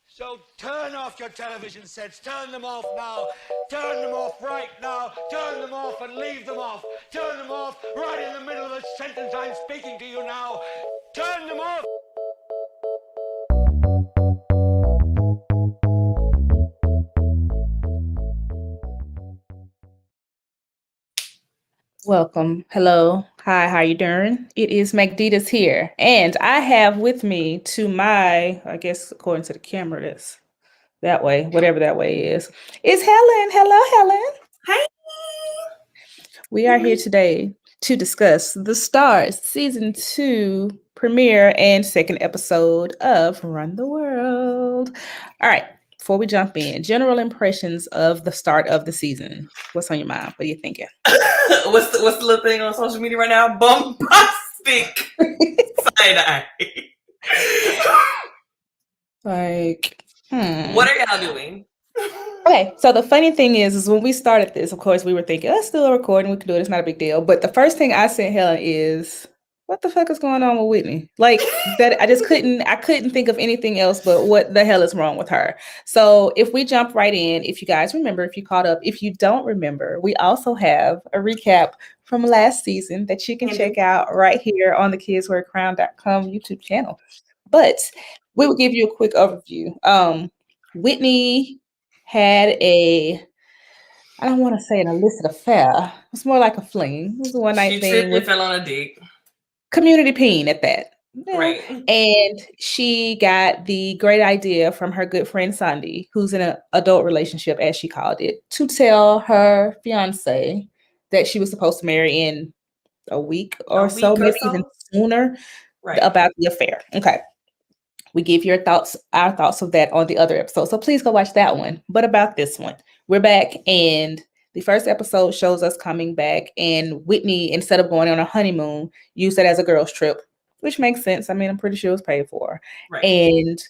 So turn off your television sets. Turn them off now. Turn them off right now. Turn them off and leave them off. Turn them off right in the middle of the sentence I'm speaking to you now. Turn them off. Welcome. Hello. Hi, how you doing? It is McDeedus here. And I have with me to my, I guess according to the camera, that's that way, whatever that way is Helen. Hello, Helen. Hi. We are here today to discuss the Starz Season 2 premiere and second episode of Run the World. All right. Before we jump in, general impressions of the start of the season. What's on your mind? What are you thinking? What's the little thing on social media right now? Bombastic side-eye. What are y'all doing? Okay, so the funny thing is when we started this, of course, we were thinking, let's do a recording. We can do it. It's not a big deal. But the first thing I sent Helen is, what the fuck is going on with Whitney? Like that, I couldn't think of anything else but what the hell is wrong with her. So if we jump right in, if you guys remember, if you caught up, if you don't remember, we also have a recap from last season that you can check out right here on the kidswearcrown.com YouTube channel. But we will give you a quick overview. Whitney had I don't want to say an illicit affair. It's more like a fling. It was a one-night thing. She fell on a dick. Community peen at that. Yeah. Right. And she got the great idea from her good friend Sandy, who's in an adult relationship, as she called it, to tell her fiance that she was supposed to marry in a week or so, maybe even sooner, about the affair. Okay. We give our thoughts of that on the other episode. So please go watch that one. But about this one, we're back, and the first episode shows us coming back, and Whitney, instead of going on a honeymoon, used it as a girls' trip, which makes sense. I mean, I'm pretty sure it was paid for. Right. And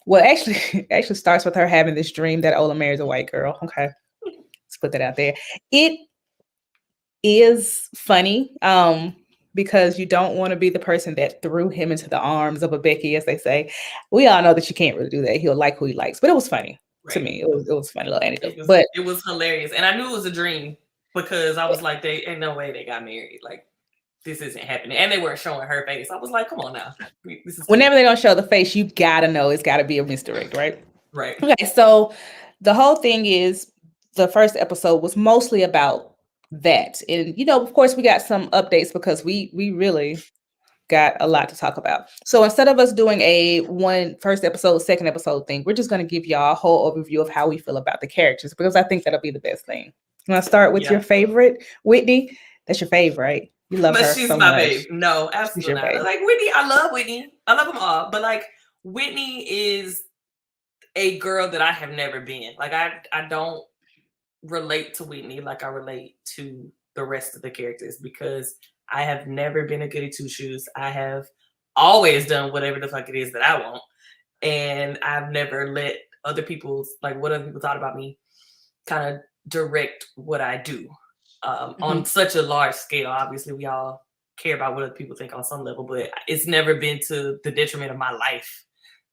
well, actually starts with her having this dream that Ola marries a white girl. Okay. Let's put that out there. It is funny. Because you don't want to be the person that threw him into the arms of a Becky, as they say. We all know that you can't really do that. He'll like who he likes, but it was funny to me. It was funny little anecdote. It was hilarious, and I knew it was a dream because I was like, "They ain't no way they got married. Like, this isn't happening." And they weren't showing her face. I was like, "Come on now." Whenever they don't show the face, you gotta know it's got to be a misdirect, right? Right. Okay, so the whole thing is the first episode was mostly about that, and of course we got some updates because we really got a lot to talk about. So instead of us doing a first episode, second episode thing, we're just going to give y'all a whole overview of how we feel about the characters, because I think that'll be the best thing. You want to start with your favorite, Whitney? That's your favorite, right? You love her she's so my much. babe. No, absolutely not. Like Whitney, I love Whitney. I love them all, but like Whitney is a girl that I have never been. Like I don't relate to Whitney like I relate to the rest of the characters, because I have never been a goody two shoes. I have always done whatever the fuck it is that I want, and I've never let other people's, like what other people thought about me, kind of direct what I do on such a large scale. Obviously, we all care about what other people think on some level, but it's never been to the detriment of my life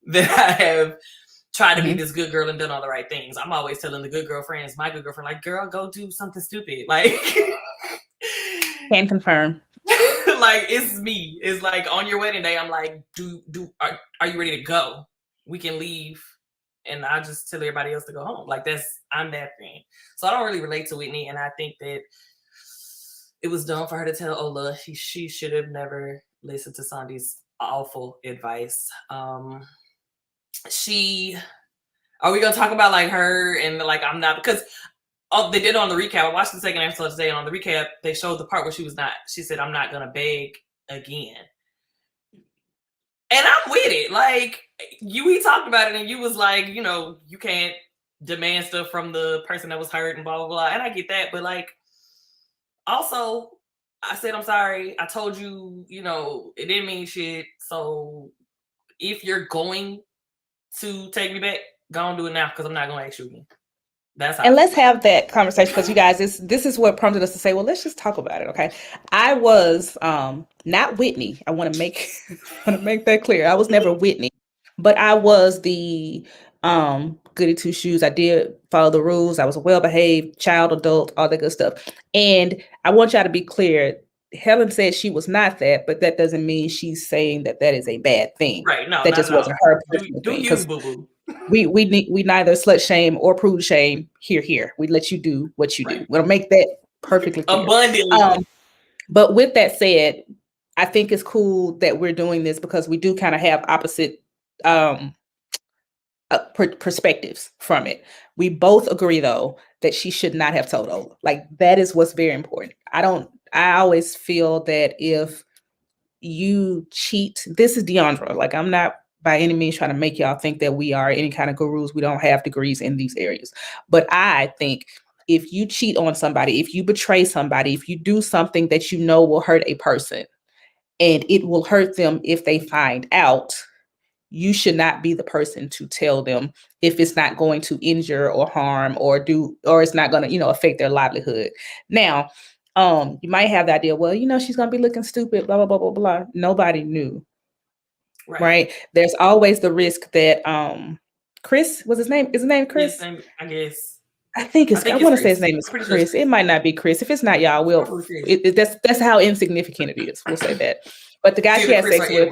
that I have tried to be this good girl and done all the right things. I'm always telling the good girlfriends, my good girlfriend, like, girl, go do something stupid. Like, can confirm. Like, it's me. It's like on your wedding day, I'm like, are you ready to go? We can leave. And I just tell everybody else to go home. Like, I'm that friend. So I don't really relate to Whitney. And I think that it was dumb for her to tell Ola she should have never listened to Sandy's awful advice. Are we gonna talk about like her and like I'm not, because they did it on the recap. I watched the second episode today, and on the recap they showed the part where she said, "I'm not gonna beg again." And I'm with it. Like we talked about it, and you was like, you can't demand stuff from the person that was hurt and blah blah blah. And I get that, but like also I said, I'm sorry. I told you, it didn't mean shit. So if you're going to take me back, go and do it now, because I'm not gonna ask you again. And let's have that conversation because you guys, this is what prompted us to say, well, let's just talk about it. Okay. I was not Whitney. I want to make that clear. I was never Whitney, but I was the goody two shoes. I did follow the rules. I was a well-behaved child, adult, all that good stuff. And I want y'all to be clear. Helen said she was not that, but that doesn't mean she's saying that is a bad thing. Right. No, that just wasn't her personal do thing. you, boo-boo. We neither slut shame or prude shame here. We let you do what you do. We'll make that perfectly clear. Abundantly. But with that said, I think it's cool that we're doing this because we do kind of have opposite perspectives from it. We both agree though that she should not have told Ola. Like that is what's very important. I always feel that if you cheat, this is Deandra. Like I'm not by any means trying to make y'all think that we are any kind of gurus. We don't have degrees in these areas. But I think if you cheat on somebody, if you betray somebody, if you do something that you know will hurt a person and it will hurt them if they find out, you should not be the person to tell them if it's not going to injure or harm or it's not going to, affect their livelihood. Now, you might have the idea, well, she's going to be looking stupid, blah, blah, blah, blah, blah. Nobody knew. Right. There's always the risk that Chris was his name. Is his name Chris? Yes, I guess. I want to say his name is Chris. Sure. It might not be Chris. If it's not, y'all that's how insignificant it is. We'll say that. But the guy she had sex with,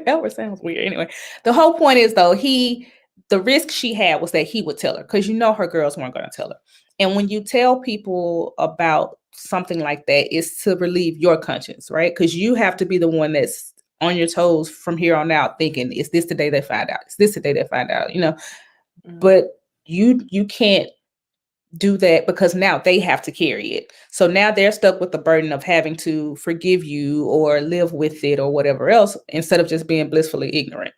Edward sounds weird. Anyway, the whole point is though, the risk she had was that he would tell her because her girls weren't going to tell her. And when you tell people about something like that, it's to relieve your conscience, right? Because you have to be the one that's on your toes from here on out thinking, is this the day they find out? Is this the day they find out? Mm-hmm. But you can't do that because now they have to carry it. So now they're stuck with the burden of having to forgive you or live with it or whatever else instead of just being blissfully ignorant.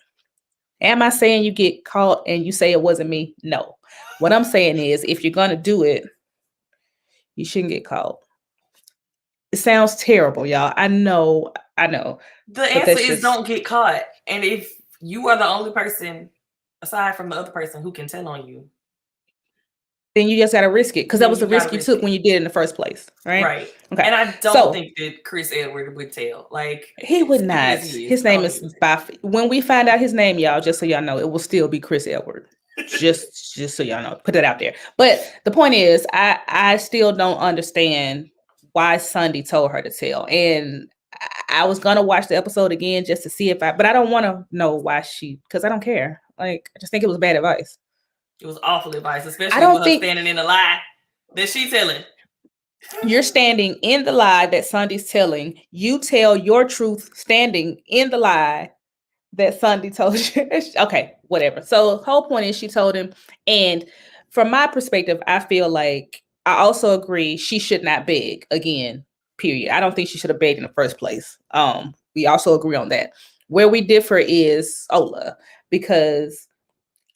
Am I saying you get caught and you say it wasn't me? No. What I'm saying is if you're going to do it, you shouldn't get caught. It sounds terrible, y'all. I know. The answer is don't get caught. And if you are the only person, aside from the other person, who can tell on you, then you just got to risk it because that was the risk you took when you did it in the first place, right? Right. Okay. And I don't think that Chris Edward would tell. Like he would not. His name is Buffy. When we find out his name, y'all, just so y'all know, it will still be Chris Edward. just so y'all know, put it out there. But the point is, I still don't understand why Sunday told her to tell. And I was gonna watch the episode again just to see but I don't want to know why because I don't care. Like I just think it was bad advice. It was awful advice, especially with her standing in the lie that she's telling. You're standing in the lie that Sunday's telling. You tell your truth standing in the lie that Sunday told you. Okay, whatever. So the whole point is she told him. And from my perspective, I feel like I also agree she should not beg again, period. I don't think she should have begged in the first place. We also agree on that. Where we differ is Ola, because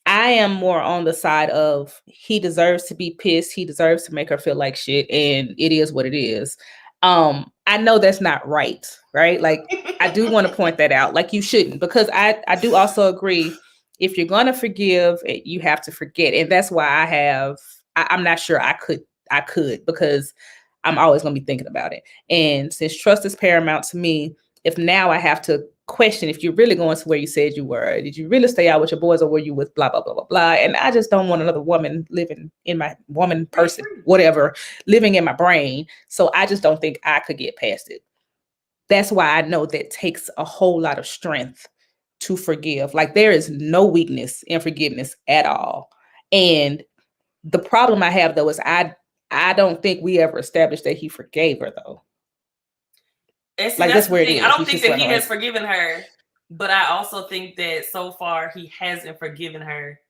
I am more on the side of he deserves to be pissed. He deserves to make her feel like shit. And it is what it is. I know that's not right? Like, I do want to point that out. Like, you shouldn't, because I do also agree. If you're going to forgive, you have to forget. And that's why I'm not sure I could, because I'm always going to be thinking about it. And since trust is paramount to me, if now I have to question if you're really going to where you said you were, did you really stay out with your boys or were you with blah, blah, blah, blah, blah. And I just don't want another woman living in my living in my brain. So I just don't think I could get past it. That's why I know that takes a whole lot of strength to forgive. Like, there is no weakness in forgiveness at all. And the problem I have though is I don't think we ever established that he forgave her though. And see, that's where it is. I don't think that he has forgiven her, but I also think that so far he hasn't forgiven her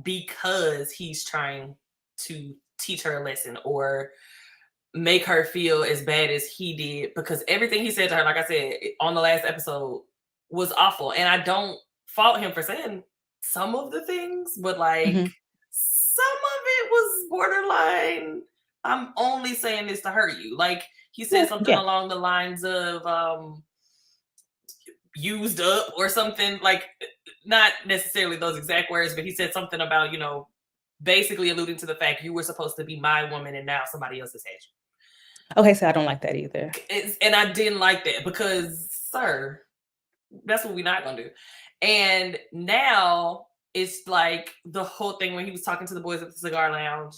because he's trying to teach her a lesson or make her feel as bad as he did, because everything he said to her, like I said on the last episode, was awful. And I don't fault him for saying some of the things, but like some of it was borderline, I'm only saying this to hurt you. Like, he said something along the lines of, used up or something, like not necessarily those exact words, but he said something about, you know, basically alluding to the fact you were supposed to be my woman and now somebody else has had you. Okay, so I don't like that either. And I didn't like that because, sir, that's what we're not gonna do. And now it's like the whole thing when he was talking to the boys at the cigar lounge,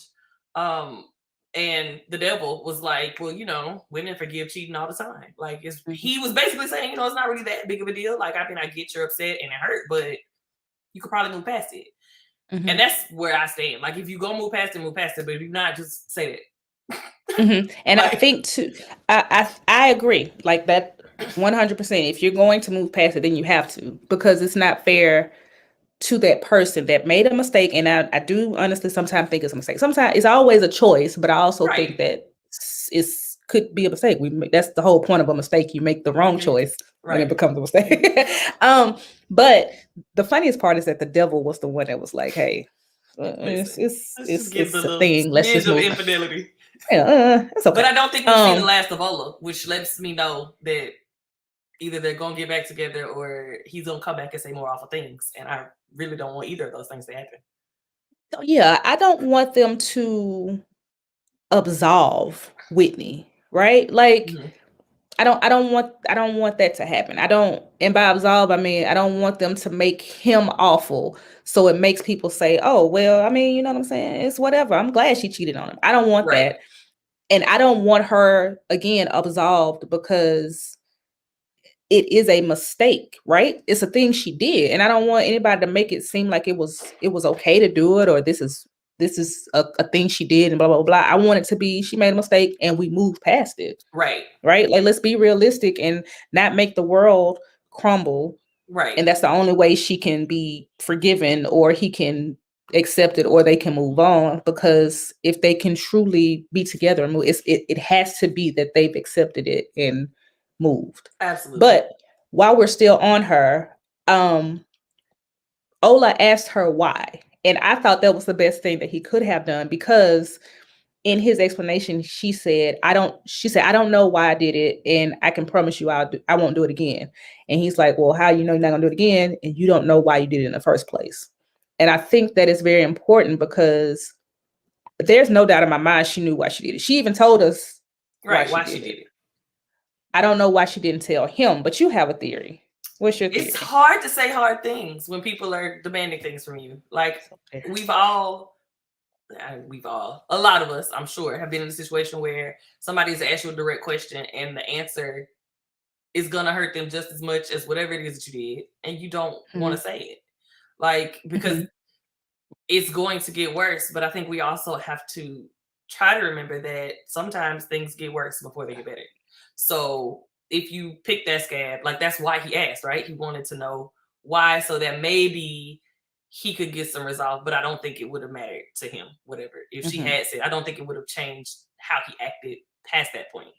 and the devil was like, well, you know, women forgive cheating all the time. Like he was basically saying, you know, it's not really that big of a deal. Like, I mean, I get you're upset and it hurt, but you could probably move past it. Mm-hmm. And that's where I stand. Like, if you go move past it, but if you're not, just say that. Mm-hmm. And like, I think too, I agree. Like that 100%. If you're going to move past it, then you have to, because it's not fair to that person that made a mistake. And I do honestly sometimes think it's a mistake. Sometimes it's always a choice, but I also think that it's could be a mistake. That's the whole point of a mistake. You make the wrong choice when it becomes a mistake. But the funniest part is that the devil was the one that was like, hey, it's a thing. Let's just move. Infidelity. It's okay. But I don't think we've seen the last of Ola, which lets me know that either they're gonna get back together or he's gonna come back and say more awful things. And I really don't want either of those things to happen. Yeah, I don't want them to absolve Whitney, right? Like, I don't want that to happen. And by absolve, I mean I don't want them to make him awful, so it makes people say, oh, well, I mean, you know what I'm saying? It's whatever. I'm glad she cheated on him. I don't want that. And I don't want her, again, absolved because it is a mistake, right? It's a thing she did. And I don't want anybody to make it seem like it was okay to do it, or this is a thing she did and blah, blah, blah. I want it to be, she made a mistake and we moved past it. Right. Right? Like, let's be realistic and not make the world crumble. Right. And that's the only way she can be forgiven, or he can accept it, or they can move on. Because if they can truly be together and move, it has to be that they've accepted it and moved. Absolutely. But while we're still on her, Ola asked her why. And I thought that was the best thing that he could have done, because in his explanation, she said, I don't know why I did it, and I can promise you I won't do it again. And he's like, well, how you know you're not gonna do it again, and you don't know why you did it in the first place? And I think that is very important, because there's no doubt in my mind she knew why she did it. She even told us why she did it. I don't know why she didn't tell him, but you have a theory. What's your theory? It's hard to say hard things when people are demanding things from you. Like, a lot of us, I'm sure, have been in a situation where somebody's asked you a direct question and the answer is gonna hurt them just as much as whatever it is that you did, and you don't want to say it. Like, because it's going to get worse. But I think we also have to try to remember that sometimes things get worse before they get better. So if you pick that scab, like, that's why he asked, right? He wanted to know why, so that maybe he could get some resolve. But I don't think it would have mattered to him, whatever. If she had said, I don't think it would have changed how he acted past that point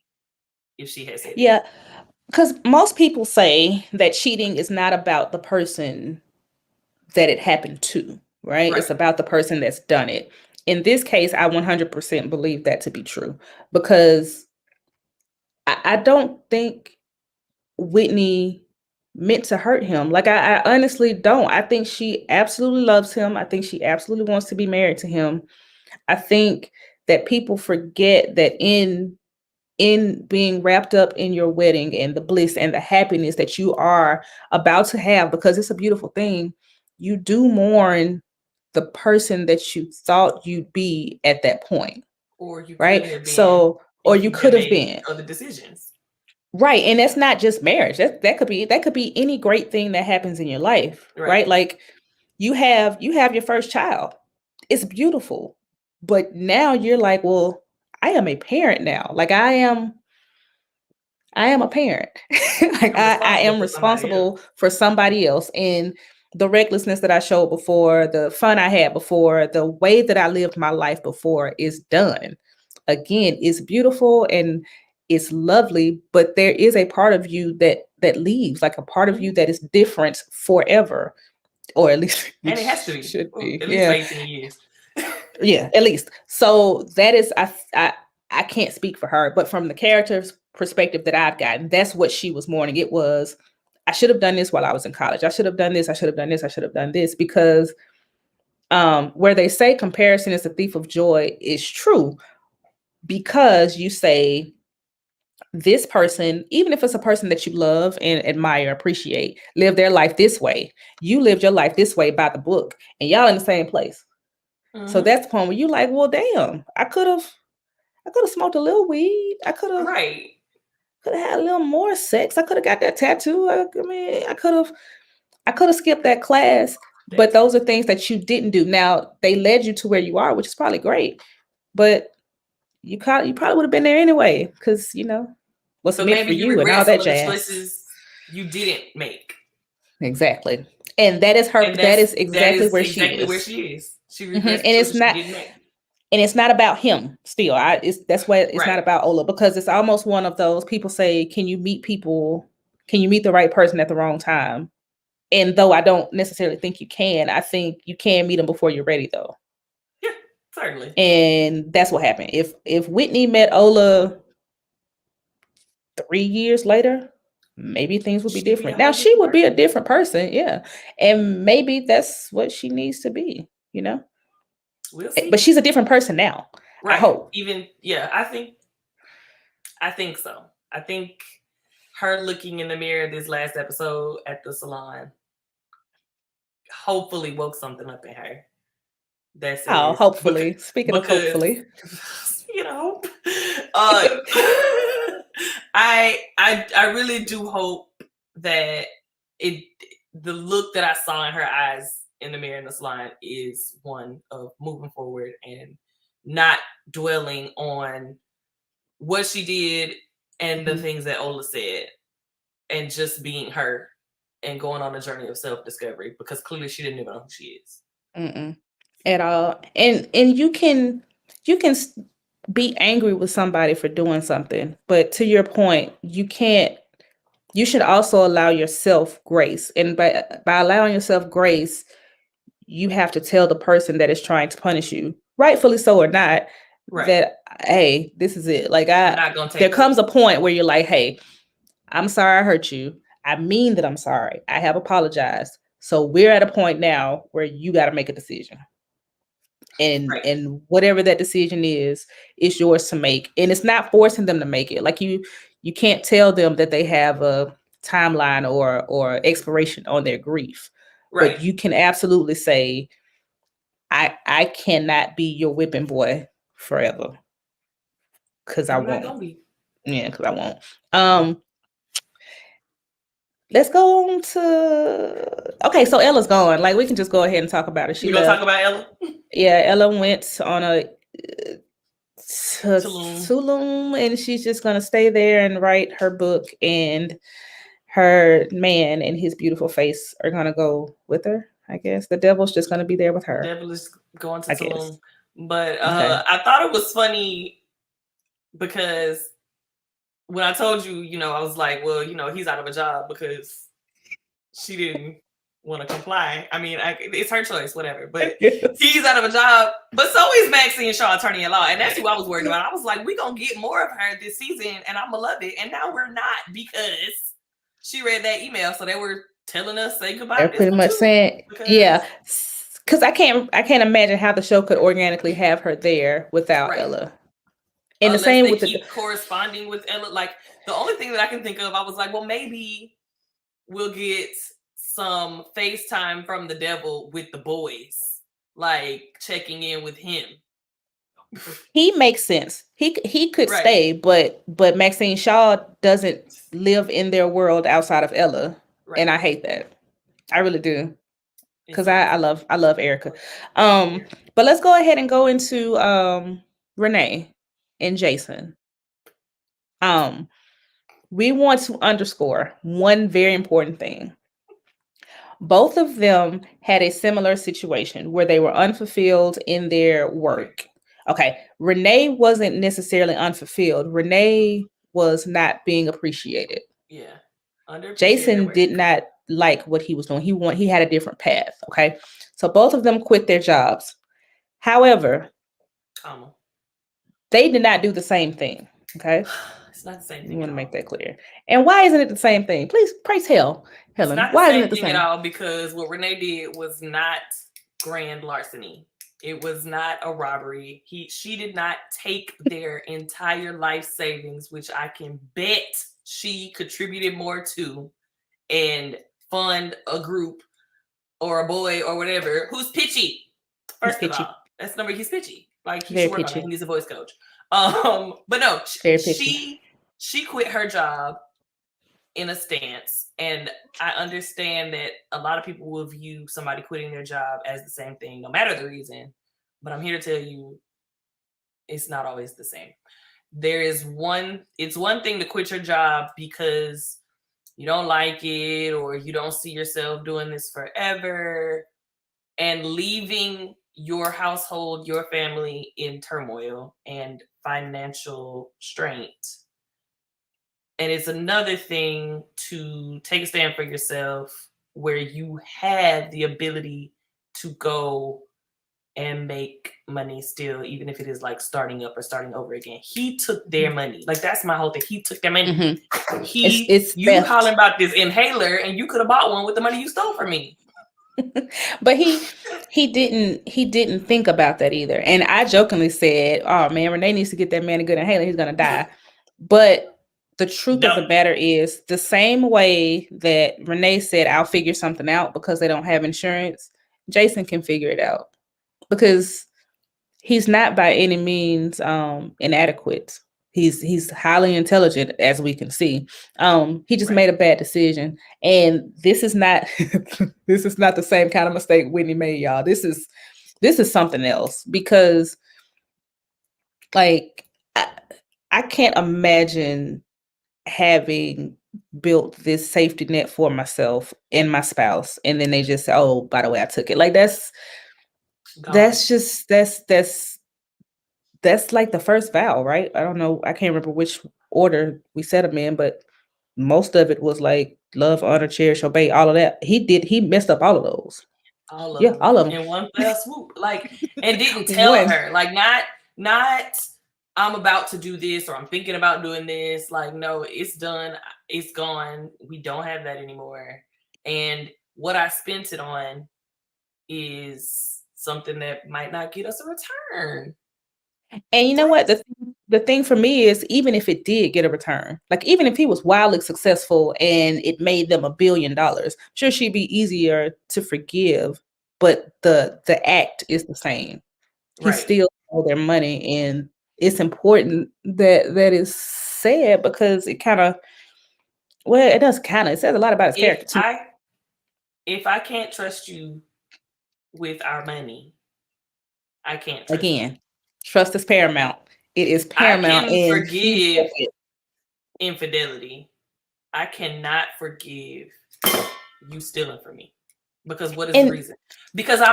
if she had said that. Because most people say that cheating is not about the person that it happened to, right? It's about the person that's done it. In this case, I 100% believe that to be true, because I don't think Whitney meant to hurt him. Like, I honestly don't. I think she absolutely loves him. I think she absolutely wants to be married to him. I think that people forget that in being wrapped up in your wedding and the bliss and the happiness that you are about to have, because it's a beautiful thing, you do mourn the person that you thought you'd be at that point. Or you right? So, or you could have been other decisions. Right. And that's not just marriage. That could be any great thing that happens in your life. Right. Like, you have your first child. It's beautiful. But now you're like, well, I am a parent now. Like, I am a parent. Like, I am responsible for somebody else. And the recklessness that I showed before, the fun I had before, the way that I lived my life before is done. Again, it's beautiful and it's lovely, but there is a part of you that leaves, like a part of you that is different forever, or at least and it has to be. Should be. At least 18 years. Yeah, at least. So that is, I can't speak for her, but from the character's perspective that I've gotten, that's what she was mourning. It was, I should have done this while I was in college. I should have done this. I should have done this. I should have done this. Because where they say comparison is the thief of joy is true, because you say this person, even if it's a person that you love and admire, appreciate, live their life this way. You lived your life this way by the book, and y'all in the same place. So that's the point where you're like, well, damn, I could have smoked a little weed. I could have had a little more sex. I could have got that tattoo. I could have skipped that class. But those are things that you didn't do. Now they led you to where you are, which is probably great. But you probably would have been there anyway, because what's meant for you and all that jazz. Choices you didn't make. Exactly, and that is her. That is exactly where she is. Where she is. She and it's not. And it's not about him. Still, that's why it's not about Ola, because it's almost one of those people say, "Can you meet people? Can you meet the right person at the wrong time?" And though I don't necessarily think you can, I think you can meet them before you're ready, though. Yeah, certainly. And that's what happened. If Whitney met Ola 3 years later, maybe things would be different. Now she would be a different person, yeah. And maybe that's what she needs to be, We'll see. But she's a different person now. Right. I hope. I think so. I think her looking in the mirror this last episode at the salon hopefully woke something up in her. That's it. Oh, hopefully. Speaking of hopefully. I really do hope that the look that I saw in her eyes in the mirror in the salon is one of moving forward and not dwelling on what she did and the things that Ola said, and just being her and going on a journey of self-discovery, because clearly she didn't even know who she is. At all. And you can be angry with somebody for doing something, but to your point, you should also allow yourself grace. And by allowing yourself grace, you have to tell the person that is trying to punish you, rightfully so or not, that, hey, this is it. Like, there comes a point where you're like, hey, I'm sorry I hurt you. I mean that I'm sorry. I have apologized. So we're at a point now where you got to make a decision. And whatever that decision is, it's yours to make. And it's not forcing them to make it. Like you can't tell them that they have a timeline or expiration on their grief. Right. But you can absolutely say, I cannot be your whipping boy forever. Because I won't. Yeah, because I won't. Let's go on to... Okay, so Ella's gone. Like, we can just go ahead and talk about it. You gonna talk about Ella? Yeah, Ella went on a Tulum, and she's just gonna stay there and write her book, and her man and his beautiful face are gonna go with her. I guess the devil's just gonna be there with her. The devil is going to Tulum. But I thought it was funny because when I told you, I was like, well, he's out of a job because she didn't want to comply. I mean, it's her choice, whatever. But he's out of a job. But so is Maxine Shaw, attorney at law. And that's who I was worried about. I was like, we're going to get more of her this season, and I'm going to love it. And now we're not, because she read that email. So they were telling us, say goodbye. They're pretty much saying, yeah. Because I can't imagine how the show could organically have her there without Ella. And the same with keep corresponding with Ella. Like, the only thing that I can think of, I was like, well, maybe we'll get some FaceTime from the devil with the boys, like checking in with him. He makes sense. He could stay, but Maxine Shaw doesn't live in their world outside of Ella, and I hate that. I really do, because I love Erica. But let's go ahead and go into Renee and Jason. We want to underscore one very important thing. Both of them had a similar situation where they were unfulfilled in their work. Okay, Renee wasn't necessarily unfulfilled. Renee was not being appreciated. Yeah. Jason did not like what he was doing. He had a different path. Okay, so both of them quit their jobs. However, they did not do the same thing. Okay, It's not the same thing. You want to make that clear. And why isn't it the same thing? Please tell Helen. It's not why isn't it the same same at all? Because what Renee did was not grand larceny. It was not a robbery. She did not take their entire life savings, which I can bet she contributed more to, and fund a group or a boy or whatever who's pitchy. First of all, that's number he's pitchy. Like he should work on it. He needs a voice coach. But no, she quit her job in a stance, and I understand that a lot of people will view somebody quitting their job as the same thing, no matter the reason. But I'm here to tell you, it's not always the same. It's one thing to quit your job because you don't like it or you don't see yourself doing this forever, and leaving your household, your family in turmoil and financial strain. And it's another thing to take a stand for yourself where you have the ability to go and make money still, even if it is like starting up or starting over again. He took their money. Like, that's my whole thing. He took their money. Mm-hmm. You hollering about this inhaler, and you could have bought one with the money you stole from me. But he didn't think about that either. And I jokingly said, "Oh man, Renee needs to get that man a good inhaler. He's gonna die." But the truth of the matter is, the same way that Renee said, "I'll figure something out," because they don't have insurance, Jason can figure it out because he's not by any means inadequate. He's highly intelligent, as we can see. He just made a bad decision, and this is not this is not the same kind of mistake Whitney made, y'all. This is something else, because like I can't imagine having built this safety net for myself and my spouse, and then they just say, "Oh, by the way, I took it." Like that's like the first vow, right? I don't know. I can't remember which order we said them in, but most of it was like love, honor, cherish, obey, all of that. He messed up all of those. All of them. In one fell swoop. Like, and didn't tell her. Like, not I'm about to do this or I'm thinking about doing this. Like, no, it's done. It's gone. We don't have that anymore. And what I spent it on is something that might not get us a return. And you know what? The thing for me is, even if it did get a return, like even if he was wildly successful and it made them $1 billion, sure, she'd be easier to forgive, but the act is the same. He still owed their money, and it's important that is said, because it kind of, it does kind of, it says a lot about his character too. If I can't trust you with our money, I can't trust you. Trust is paramount. It is paramount. I can forgive infidelity. I cannot forgive you stealing from me. Because what is the reason? Because I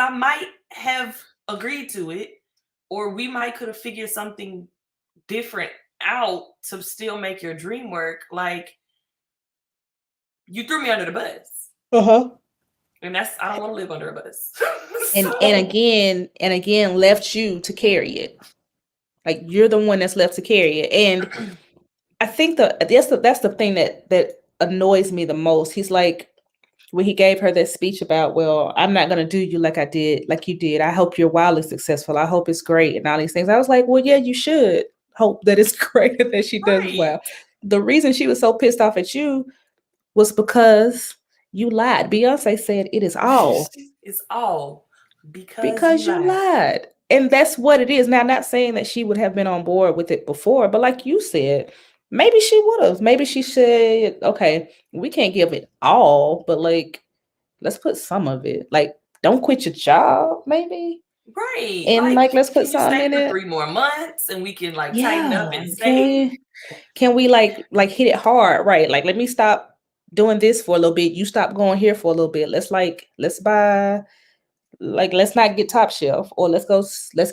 might have agreed to it, or we could have figured something different out to still make your dream work. Like, you threw me under the bus. And I don't want to live under a bus. And again left you to carry it. Like, you're the one that's left to carry it. And I think that's the thing that annoys me the most. He's like, when he gave her that speech about, well, I'm not going to do you like you did. I hope you're wildly successful. I hope it's great and all these things. I was like, well, yeah, you should hope that it's great that she does well. The reason she was so pissed off at you was because you lied. Beyonce said it is all. It's all because you lied. And that's what it is. Now, I'm not saying that she would have been on board with it before, but like you said, maybe she would have. Maybe she said, okay, we can't give it all, but like, let's put some of it. Like, don't quit your job, maybe. Right. And like let's put something in it. 3 more months and we can tighten up and stay. Can we like hit it hard? Right. Like, let me stop doing this for a little bit. You stop going here for a little bit. Let's buy, let's not get top shelf, or let's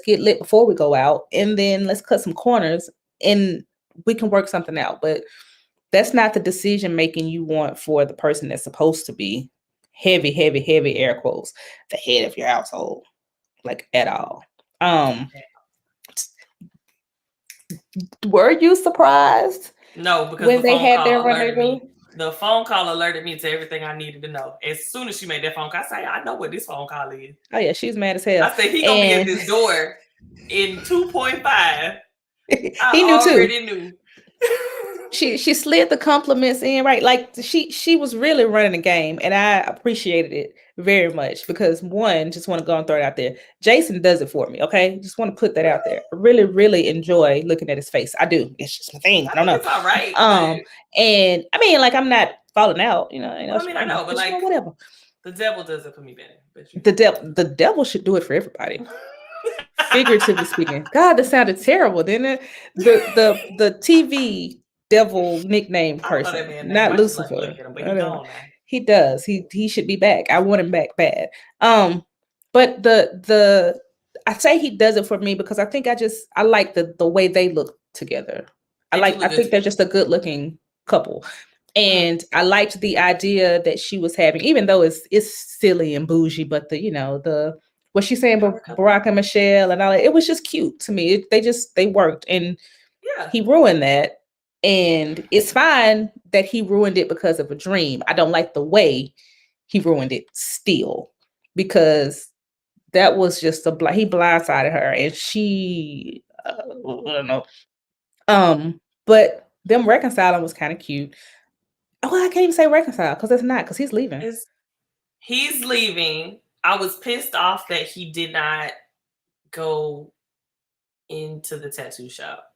get lit before we go out, and then let's cut some corners and we can work something out. But that's not the decision making you want for the person that's supposed to be heavy air quotes, the head of your household, like, at all. Were you surprised? No, because when the they phone had their call alerted rendezvous? me. The phone call alerted me to everything I needed to know. As soon as she made that phone call, I say, I know what this phone call is. Oh yeah, she's mad as hell. I said, he gonna be at this door in 2.5. he knew too. already knew. She slid the compliments in, right? Like she was really running the game, and I appreciated it very much because one, just want to go and throw it out there. Jason does it for me, okay? Just want to put that out there. I really, really enjoy looking at his face. I do. It's just my thing. I don't know. It's all right. And I mean, like I'm not falling out, you know. Well, I mean, I know, but like whatever. The devil does it for me better. But the devil should do it for everybody. Figuratively speaking. God, that sounded terrible, didn't it? The TV devil nickname person, not Lucifer. Look at him, but he's gone now. He does. He should be back. I want him back bad. But the I say he does it for me because I think I like the way they look together. I think they're just a good looking couple. And I liked the idea that she was having, even though it's silly and bougie, but the what she's saying about Barack and Michelle and all that, it was just cute to me. They worked, and he ruined that. And it's fine that he ruined it because of a dream. I don't like the way he ruined it still, because that was just he blindsided her, and she I don't know. But them reconciling was kind of cute. Well, I can't even say reconcile because it's not, because he's leaving. He's leaving. I was pissed off that he did not go into the tattoo shop.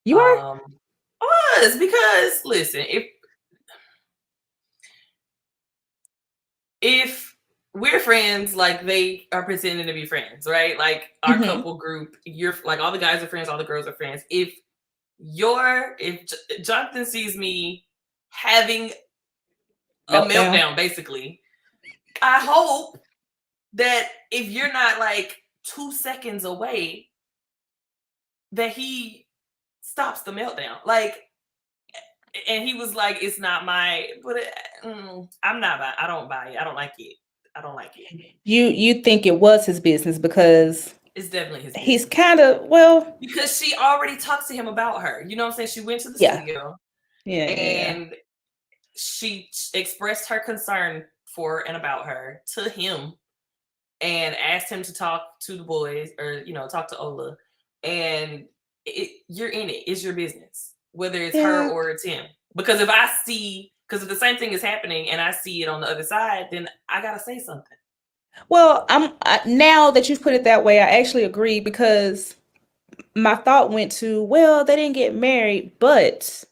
You are? Was because listen, if we're friends, like they are pretending to be friends, right? Like our couple group, you're like all the guys are friends, all the girls are friends. If Jonathan sees me having a meltdown, basically, I hope that if you're not like 2 seconds away, that he stops the meltdown. Like, and he was like, it's not my, but I'm not, I don't buy it. I don't like it. I don't like it. You think it was his business because it's definitely his business. He's kind of, well, because she already talked to him about her. You know what I'm saying? She went to the studio. Yeah. And she expressed her concern for and about her to him and asked him to talk to the boys, or, talk to Ola. And you're in it. It's your business, whether it's her or it's him. Because if the same thing is happening and I see it on the other side, then I got to say something. Well, now that you've put it that way, I actually agree, because my thought went to, well, they didn't get married, but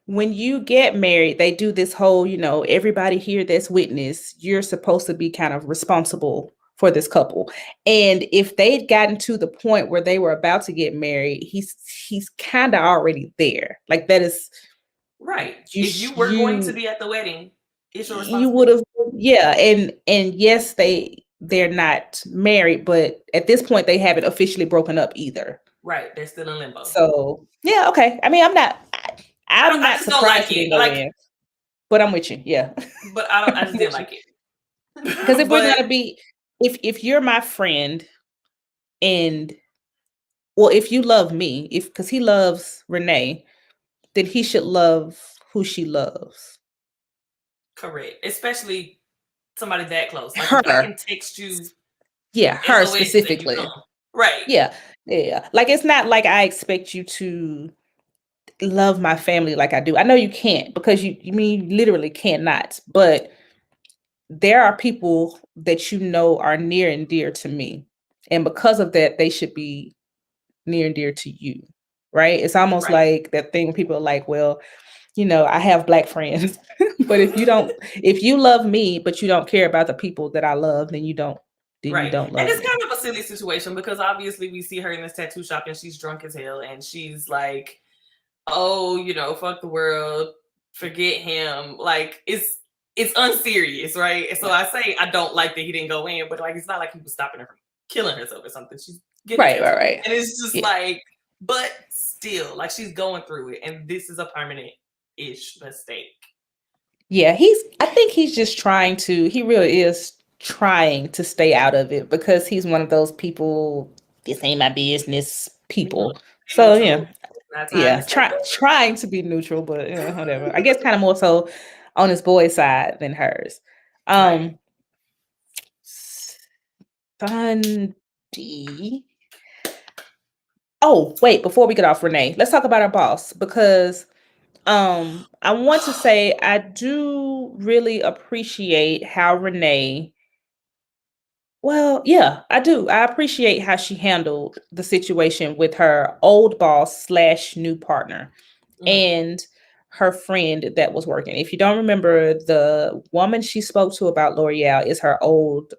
when you get married, they do this whole, everybody here that's witness, you're supposed to be kind of responsible for this couple. And if they'd gotten to the point where they were about to get married, he's kind of already there. Like, that is right. If you were going to be at the wedding, it's your responsibility. You would have, and yes, they're not married, but at this point they haven't officially broken up either. Right, they're still in limbo. So yeah, okay. I mean, I'm not surprised he didn't go in, but I'm with you. Yeah, but I just didn't like it. Because if we're gonna be, if you're my friend, and if you love me, because he loves Renee, then he should love who she loves. Correct. Especially somebody that close. Like, her. If I can text you. Yeah, her specifically. Right. Yeah. Like, it's not like I expect you to love my family like I do. I know you can't, because you literally cannot. But there are people that are near and dear to me. And because of that, they should be near and dear to you. Right? It's almost like that thing when people are like, well, I have Black friends, but if you love me, but you don't care about the people that I love, then you don't love me. And it's kind of a silly situation, because obviously we see her in this tattoo shop and she's drunk as hell. And she's like, oh, fuck the world, forget him. Like, it's unserious, right? And so I say, I don't like that he didn't go in, but like, it's not like he was stopping her from killing herself or something. She's getting right. And it's just like, but still, like, she's going through it. And this is a permanent-ish mistake. Yeah, I think he's just he really is trying to stay out of it, because he's one of those people this ain't my business people. Be So neutral. Not time to say trying to be neutral, but whatever. I guess kind of more so on his boy's side than hers. right. Sandy. Oh, wait, before we get off Renee, let's talk about our boss because I want to say I do really appreciate how Renee. Well, yeah, I do. I appreciate how she handled the situation with her old boss slash new partner and her friend that was working. If you don't remember, the woman she spoke to about L'Oreal is her old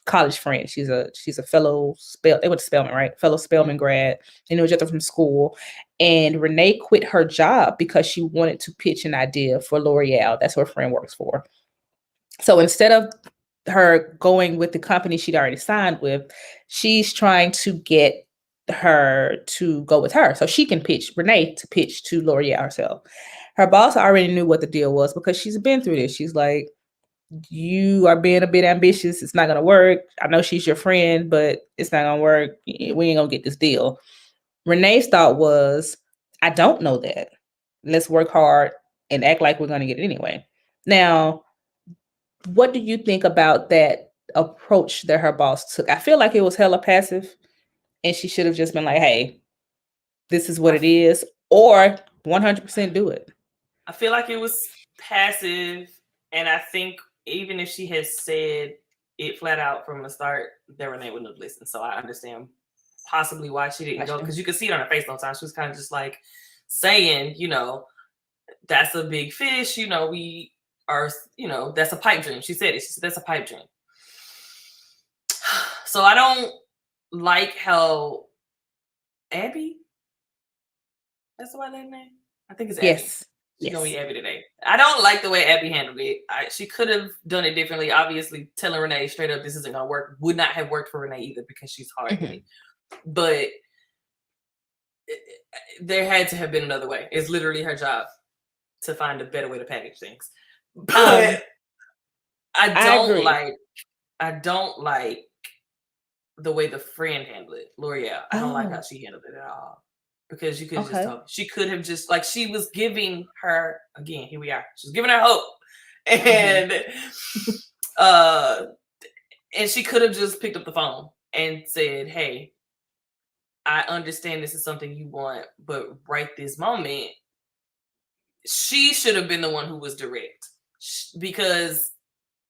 college friend. She's a fellow they went to Spelman, right? Fellow Spelman grad. They knew each other from school. And Renee quit her job because she wanted to pitch an idea for L'Oreal. That's what her friend works for. So instead of her going with the company she'd already signed with, she's trying to get her to go with her so she can pitch Renee to pitch to L'Oreal herself. Her boss already knew what the deal was because she's been through this. She's like, you are being a bit ambitious. It's not going to work. I know she's your friend, but it's not going to work. We ain't going to get this deal. Renee's thought was, I don't know that. Let's work hard and act like we're going to get it anyway. Now, what do you think about that approach that her boss took? I feel like it was hella passive and she should have just been like, hey, this is what it is, or 100% do it. I feel like it was passive, and I think even if she had said it flat out from the start, then Renee wouldn't have listened. So I understand possibly why she didn't go, because you could see it on her face all the time. She was kind of just like saying, that's a big fish, we are, that's a pipe dream. She said it. She said that's a pipe dream. So I don't like how Abby, that's the white lady name? I think it's Abby. Yes. She's gonna be Abby today. I don't like the way Abby handled it. She could have done it differently. Obviously, telling Renee straight up this isn't gonna work would not have worked for Renee either because she's hard-headed. But there had to have been another way. It's literally her job to find a better way to package things. But I don't like the way the friend handled it, L'Oreal. I don't like how she handled it at all. Because you could just tell she could have just like she was giving her again, here we are. She's giving her hope. And and she could have just picked up the phone and said, hey, I understand this is something you want, but right this moment, she should have been the one who was direct. Because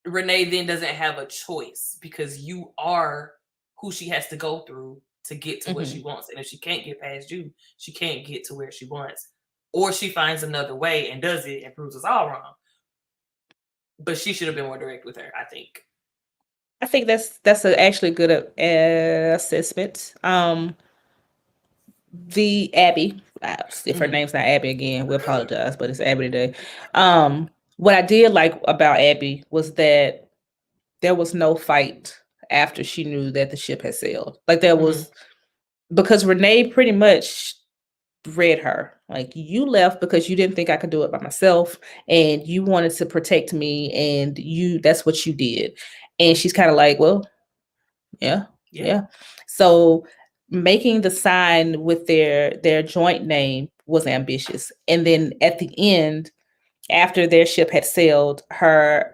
Renee then doesn't have a choice because you are who she has to go through to get to what she wants. And if she can't get past you, she can't get to where she wants. Or she finds another way and does it and proves us all wrong. But she should have been more direct with her, I think. I think that's actually good assessment. The Abby, if her name's not Abby again, we apologize, but it's Abby today. What I did like about Abby was that there was no fight after she knew that the ship had sailed. Like there was, because Renee pretty much read her. Like, you left because you didn't think I could do it by myself and you wanted to protect me and that's what you did. And she's kind of like, well, yeah. So making the sign with their joint name was ambitious. And then at the end, after their ship had sailed, her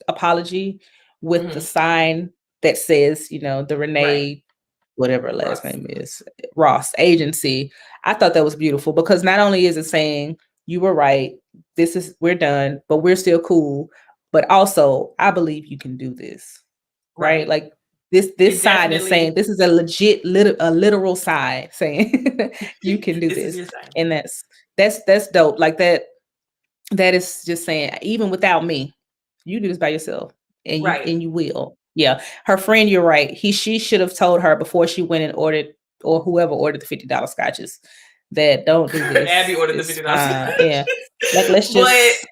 apology with the sign that says, the Renee, whatever her last name is, Ross agency. I thought that was beautiful because not only is it saying you were right, we're done, but we're still cool. But also, I believe you can do this, right? Like this sign is saying this is a legit literal sign saying you can do this, and that's dope. Like that is just saying even without me, you do this by yourself, and you will. Yeah, her friend, you're right. She should have told her before she went and ordered, or whoever ordered the $50 scotches, that don't do this. Abby ordered the $50. Yeah, like let's just.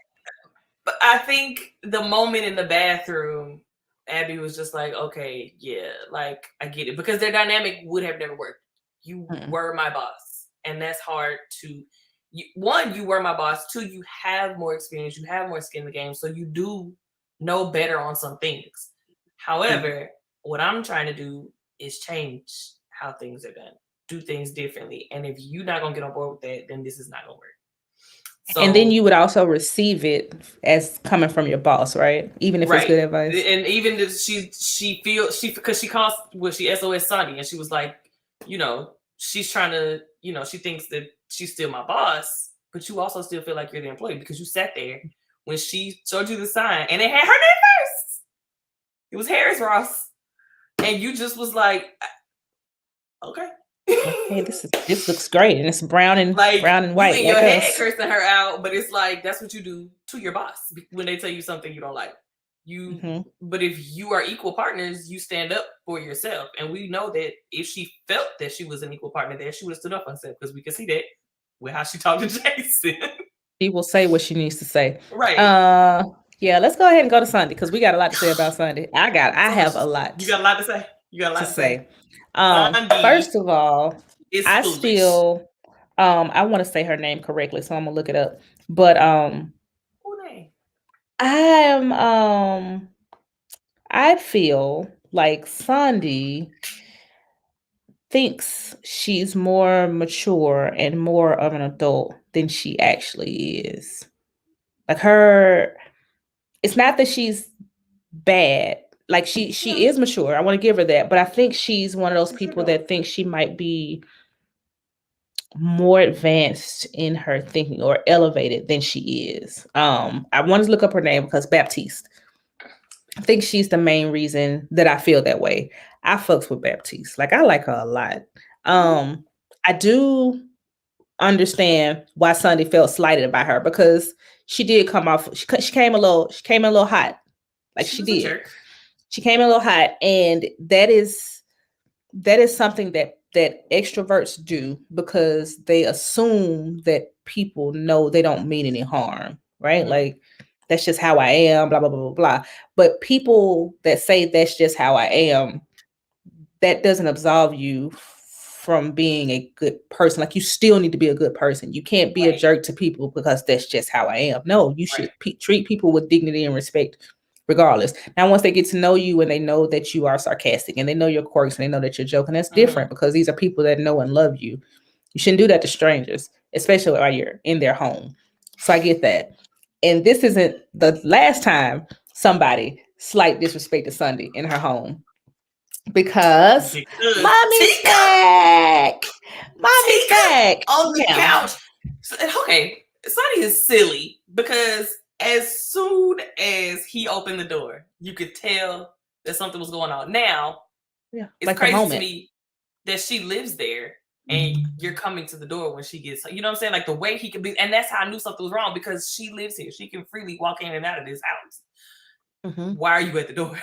But I think the moment in the bathroom, Abby was just like, okay, yeah, like I get it, because their dynamic would have never worked. You were my boss, and that's hard to. One, you were my boss. Two, you have more experience. You have more skin in the game, so you do know better on some things. However, what I'm trying to do is change how things are done, do things differently. And if you're not gonna get on board with that, then this is not gonna work. So, and then you would also receive it as coming from your boss, right? Even if it's good advice. And even if she feels because she calls she SOS Sandy, and she was like, she's trying to, she thinks that she's still my boss, but you also still feel like you're the employee because you sat there when she showed you the sign and it had her name first. It was Harris Ross, and you just was like, okay. Hey, this looks great, and it's brown and white. You in your head cursing her out, but it's like that's what you do to your boss when they tell you something you don't like. But if you are equal partners, you stand up for yourself, and we know that if she felt that she was an equal partner there, she would have stood up for herself, because we can see that with how she talked to Jason. She will say what she needs to say. Right. Yeah, let's go ahead and go to Sunday, because we got a lot to say about Sunday. I have a lot. You got a lot to say. You got a lot to say. First of all, I foolish. still I want to say her name correctly, so I'm gonna look it up. But I feel like Sandy thinks she's more mature and more of an adult than she actually is. Like it's not that she's bad. Like she is mature. I want to give her that, but I think she's one of those people that thinks she might be more advanced in her thinking or elevated than she is. I wanted to look up her name because Baptiste. I think she's the main reason that I feel that way. I fucks with Baptiste. Like, I like her a lot. I do understand why Sunday felt slighted by her, because she did come off. She came a little hot. Like she did. She came a little hot, and that is something that extroverts do, because they assume that people know they don't mean any harm, right? Mm-hmm. Like, that's just how I am, blah, blah, blah, blah, blah. But people that say that's just how I am, that doesn't absolve you from being a good person. Like, you still need to be a good person. You can't be a jerk to people because that's just how I am. No, you should treat people with dignity and respect regardless. Now, once they get to know you and they know that you are sarcastic and they know your quirks and they know that you're joking, that's different, because these are people that know and love you. You shouldn't do that to strangers, especially while you're in their home. So I get that. And this isn't the last time somebody slight disrespected Sunday in her home, because Mommy's back. Mommy's back on the couch. Okay, Sunday is silly, because as soon as he opened the door, you could tell that something was going on. Now, it's like crazy to me that she lives there and you're coming to the door when she gets, you know what I'm saying? Like, the way he could be, and that's how I knew something was wrong, because she lives here. She can freely walk in and out of this house. Why are you at the door?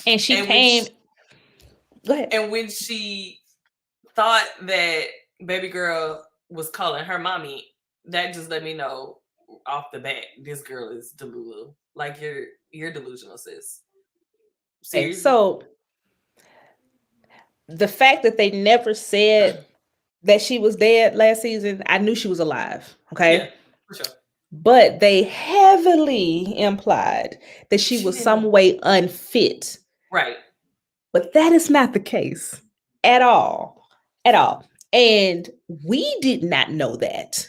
And she came. Go ahead. And when she thought that baby girl was calling her mommy, that just let me know off the bat, this girl is delulu. Like, you're delusional, sis. Okay, so the fact that they never said that she was dead last season, I knew she was alive. Okay. Yeah, for sure. But they heavily implied that she was some way unfit. Right. But that is not the case at all. At all. And we did not know that.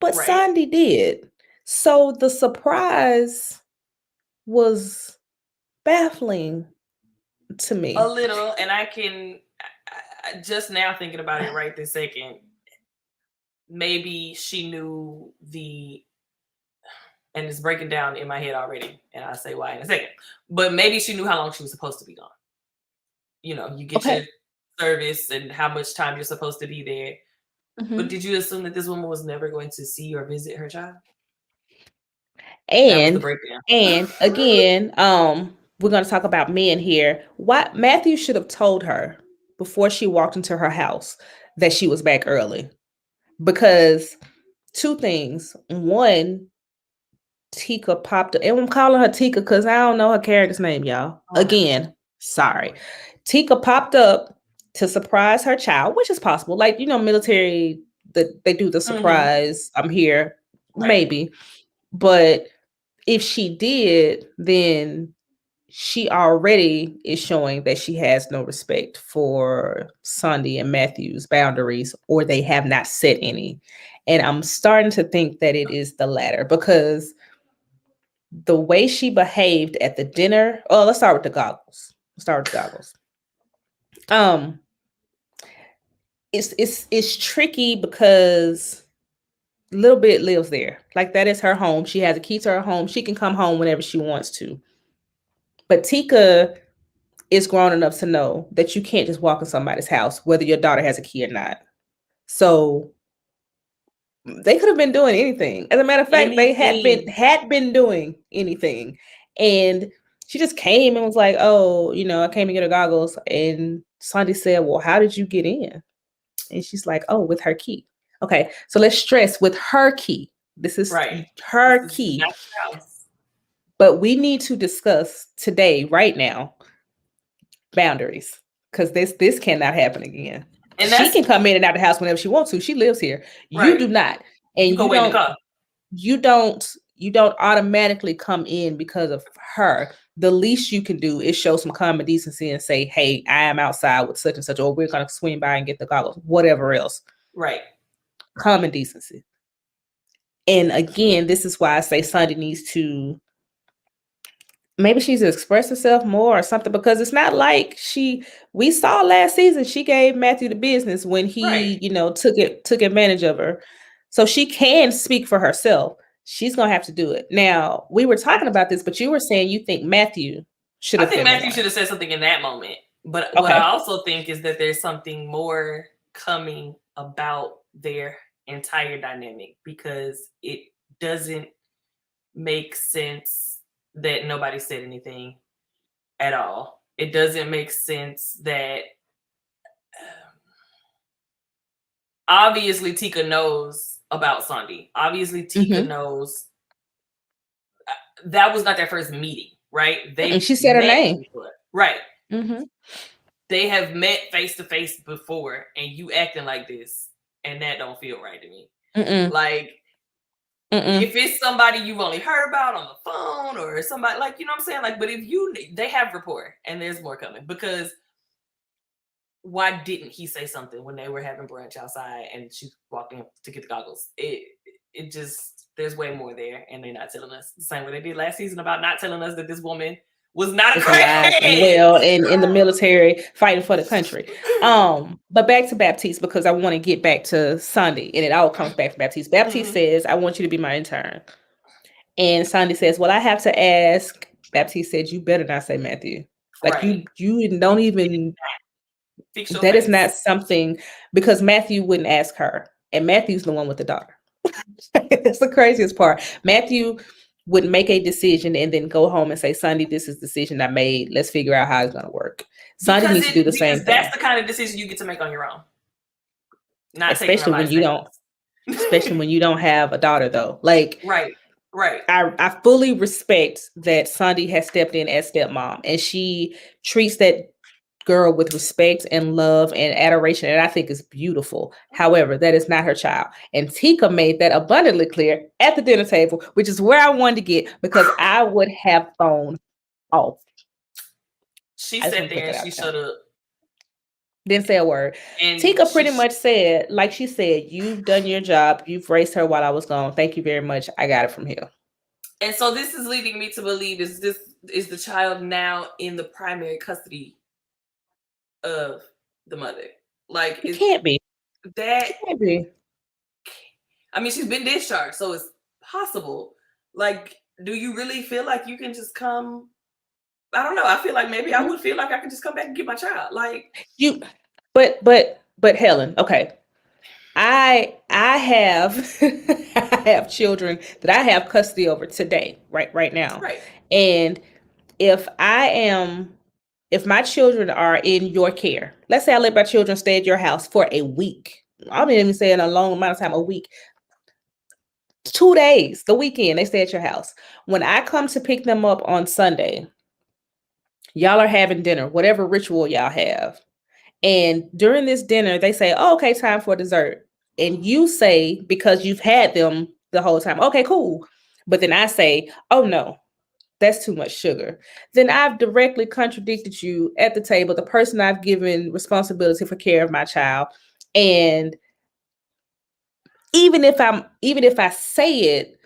But Sandy did. So the surprise was baffling to me. A little. And I just now thinking about it right this second, maybe she knew and it's breaking down in my head already, and I'll say why in a second. But maybe she knew how long she was supposed to be gone. You know, you get your service and how much time you're supposed to be there. But did you assume that this woman was never going to see or visit her child? And again, we're going to talk about men here. What Matthew should have told her before she walked into her house that she was back early. Because two things. One, Tika popped up, and I'm calling her Tika because I don't know her character's name, y'all. Again, sorry. Tika popped up to surprise her child, which is possible. Like, you know, military, they do the surprise. I'm here, maybe. But if she did, then she already is showing that she has no respect for Sunday and Matthew's boundaries, or they have not set any. And I'm starting to think that it is the latter, because the way she behaved at the dinner. Oh, let's start with the goggles. Um, it's tricky because Little Bit lives there. Like, that is her home. She has a key to her home. She can come home whenever she wants to. But Tika is grown enough to know that you can't just walk in somebody's house, whether your daughter has a key or not. So they could have been doing anything. As a matter of fact, they had been doing anything. And she just came and was like, oh, I came to get her goggles. And Sandy said, well, how did you get in? And she's like, oh, with her key. Okay, so let's stress, with her key. This is her key. But we need to discuss today, right now, boundaries, because this cannot happen again. And she can come in and out of the house whenever she wants to. She lives here. Right. You do not, and you don't automatically come in because of her. The least you can do is show some common decency and say, "Hey, I am outside with such and such," or we're gonna swing by and get the goggles, whatever else. Right. Common decency. And again, this is why I say Sunday needs to. Maybe she's to express herself more or something, because it's not like we saw last season, she gave Matthew the business when he, took advantage of her. So she can speak for herself. She's going to have to do it. Now, we were talking about this, but you were saying you think Matthew should have. I think Matthew should have said something in that moment. But what I also think is that there's something more coming about their entire dynamic, because it doesn't make sense that nobody said anything at all. It doesn't make sense that obviously Tika knows about Sandy. Obviously Tika knows that was not their first meeting, right? And she said her name. Before. Right. Mm-hmm. They have met face to face before, and you acting like this, and that don't feel right to me. Mm-mm. Like, if it's somebody you've only heard about on the phone, or somebody, like, you know what I'm saying? Like, but if they have rapport, and there's more coming, because why didn't he say something when they were having brunch outside and she walked in to get the goggles? It just, there's way more there, and they're not telling us the same way they did last season about not telling us that this woman was not a crackhead. Well, and in the military fighting for the country. But back to Baptiste, because I want to get back to Sandy, and it all comes back to Baptiste. Baptiste says, I want you to be my intern. And Sandy says, well, I have to ask. Baptiste said, you better not say Matthew. Like, you don't even, that is not something, because Matthew wouldn't ask her. And Matthew's the one with the daughter. That's the craziest part. Matthew would make a decision and then go home and say, Sunday, this is the decision I made. Let's figure out how it's going to work. Sunday needs to do the same thing. That's the kind of decision you get to make on your own. Not especially when you don't, especially when you don't have a daughter, though. Like, right. I fully respect that Sunday has stepped in as stepmom, and she treats that girl with respect and love and adoration, and I think it's beautiful. However, that is not her child, and Tika made that abundantly clear at the dinner table, which is where I wanted to get, because I would have phoned off. She sat there and she shut up, didn't say a word. And Tika pretty much said, like she said, you've done your job, you've raised her while I was gone, thank you very much, I got it from here. And so this is leading me to believe, is the child now in the primary custody of the mother? Like, it can't be. That can't be. I mean, she's been discharged, so it's possible. Like, do you really feel like you can just come? I don't know. I feel like maybe I would feel like I could just come back and get my child. Like, you, but Helen, okay. I have I have children that I have custody over today, right now. Right. And if my children are in your care, let's say I let my children stay at your house for a week. I didn't even say in a long amount of time, a week. 2 days, the weekend, they stay at your house. When I come to pick them up on Sunday, y'all are having dinner, whatever ritual y'all have. And during this dinner, they say, oh, okay, time for dessert. And you say, because you've had them the whole time, okay, cool. But then I say, oh no, that's too much sugar. Then I've directly contradicted you at the table, the person I've given responsibility for care of my child. And even if I say it,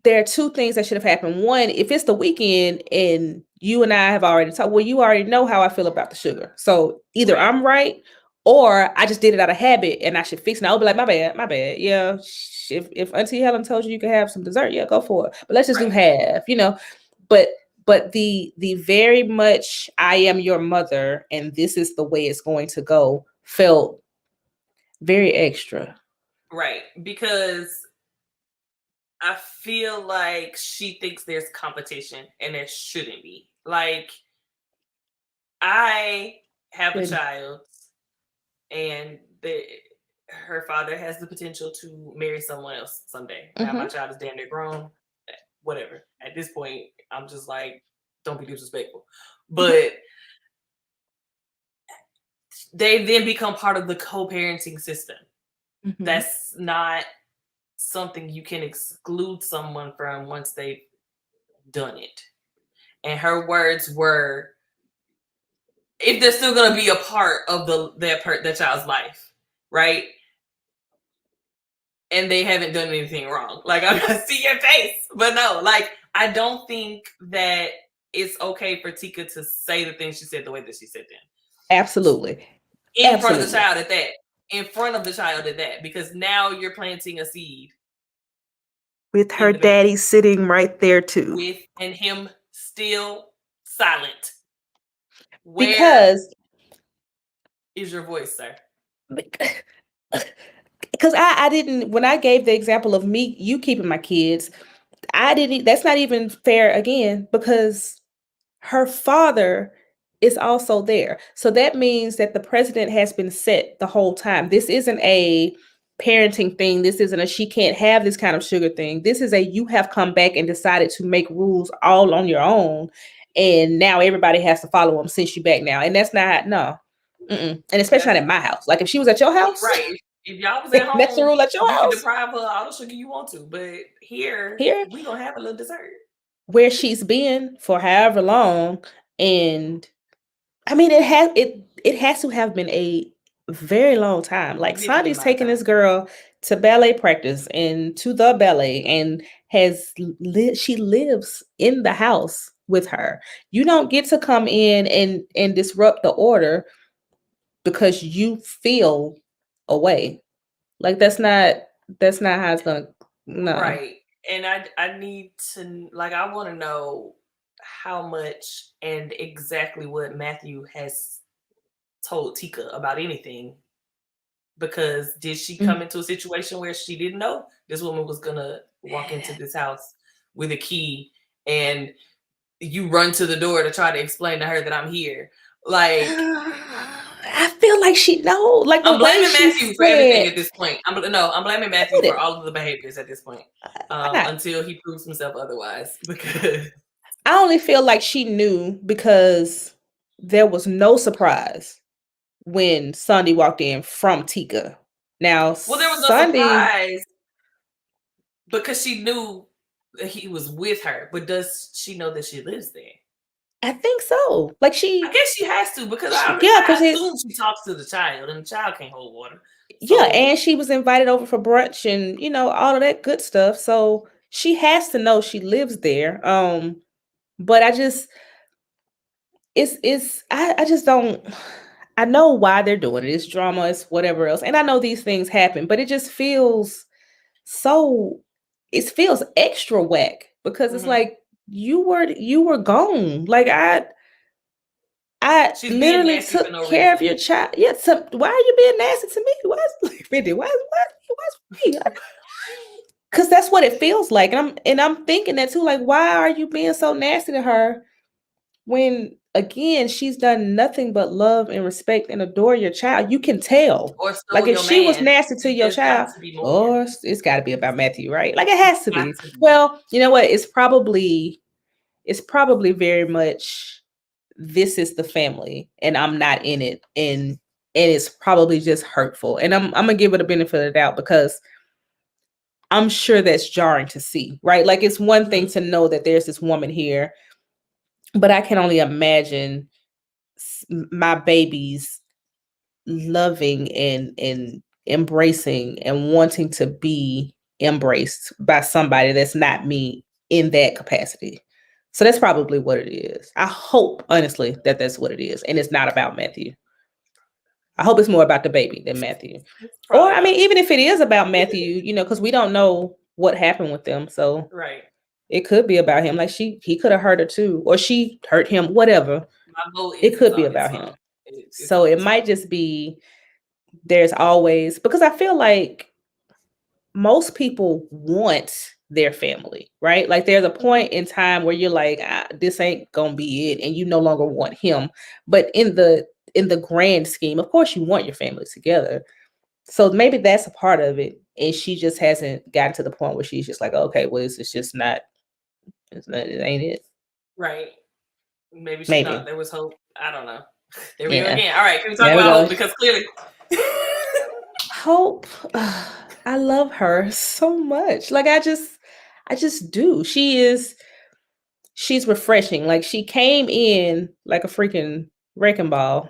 there are two things that should have happened. One, if it's the weekend and you and I have already talked, well, you already know how I feel about the sugar. So either I'm right or I just did it out of habit and I should fix it. I'll be like, my bad. Yeah. If Auntie Helen told you can have some dessert, yeah, go for it. But let's just do half, But the very much I am your mother and this is the way it's going to go felt very extra. Right. Because I feel like she thinks there's competition and there shouldn't be. Like, I have a child and her father has the potential to marry someone else someday. Now my child is damn near grown. Whatever. At this point, I'm just like, don't be disrespectful. But they then become part of the co-parenting system. That's not something you can exclude someone from once they've done it. And her words were, if they're still going to be a part of the child's life, right? And they haven't done anything wrong. Like, I'm going to see your face. But no, like, I don't think that it's okay for Tika to say the things she said the way that she said them. Absolutely. In front of the child at that. In front of the child at that. Because now you're planting a seed. With her daddy sitting right there too. And him still silent. Where is your voice, sir? Because I didn't, when I gave the example of you keeping my kids, that's not even fair again, because her father is also there. So that means that the president has been set the whole time. This isn't a parenting thing. This isn't a she can't have this kind of sugar thing. This is a you have come back and decided to make rules all on your own. And now everybody has to follow them since you back now. And that's not, no. And especially not at my house. Like if she was at your house. Right. If y'all was at home, that's the rule at your house. You can deprive her all the sugar you want to. But here we gonna have a little dessert. Where she's been for however long. And I mean, it has to have been a very long time. Like Sandy's taking this girl to ballet practice and to the ballet and she lives in the house with her. You don't get to come in and disrupt the order because you feel away. Like that's not how it's gonna. No. Right. And I need to, like, I want to know how much and exactly what Matthew has told Tika about anything. Because did she come into a situation where she didn't know this woman was gonna walk into this house with a key and you run to the door to try to explain to her that I'm here? Like, I feel like she knows. Like I'm blaming Matthew for everything at this point. I'm blaming Matthew for all of the behaviors at this point until he proves himself otherwise. Because I only feel like she knew because there was no surprise when Sunday walked in from Tika. Now, there was no surprise because she knew that he was with her. But does she know that she lives there? I think so. Like I guess she has to because I assume she talks to the child and the child can't hold water. So. Yeah, and she was invited over for brunch and all of that good stuff. So she has to know she lives there. But I just I just don't. I know why they're doing it. It's drama, it's whatever else. And I know these things happen, but it just feels it feels extra whack because it's like you were gone. Like I literally took care of your child. Yeah, why are you being nasty to me? Why me? Because that's what it feels like. And I'm thinking that too, like, why are you being so nasty to her when again, she's done nothing but love and respect and adore your child. You can tell. Like if she was nasty to your child, or it's got to be about Matthew, right? Like it has to be. Well, you know what? It's probably very much this is the family and I'm not in it, and it's probably just hurtful. And I'm gonna give it a benefit of the doubt because I'm sure that's jarring to see, right? Like it's one thing to know that there's this woman here, but I can only imagine my babies loving and embracing and wanting to be embraced by somebody that's not me in that capacity. So that's probably what it is. I hope, honestly, that that's what it is. And it's not about Matthew. I hope it's more about the baby than Matthew. Or, I mean, even if it is about Matthew, you know, because we don't know what happened with them. So right. It could be about him. Like he could have hurt her too. Or she hurt him, whatever. It could be about him. So it might just be there's always, because I feel like most people want their family, right? Like there's a point in time where you're like, this ain't gonna be it, and you no longer want him. But in the grand scheme, of course, you want your family together. So maybe that's a part of it, and she just hasn't gotten to the point where she's just like, okay, well, it's just not. It ain't it. Right. Maybe she thought there was hope. I don't know. There we go again. All right, can we talk There about hope? Because clearly Hope, I love her so much. Like I just do. She's refreshing. Like she came in like a freaking wrecking ball.